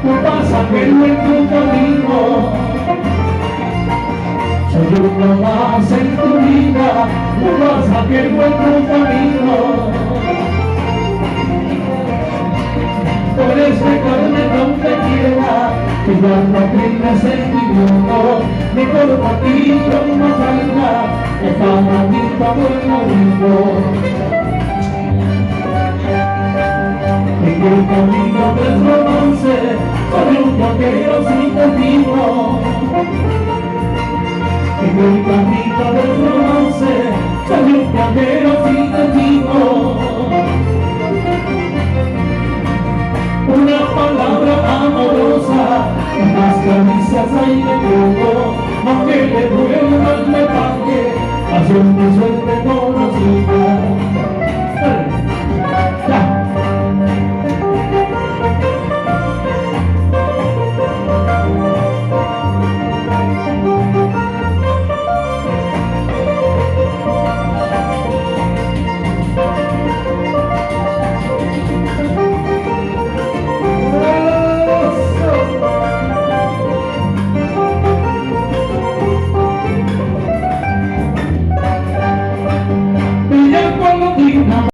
tú pasajero en tu camino. Soy uno más en tu vida, un pasajero en tu camino. Por eso carne donde quiera, que ya no tengas sentimiento, mejor para ti como salga, que para mí todo el mundo. En el camino del romance, soy un vaquero sin destino. En el camino del romance, soy un vaquero sin destino. Una palabra amorosa, unas caricias ahí de fuego, aunque le duela, me pague, hace un beso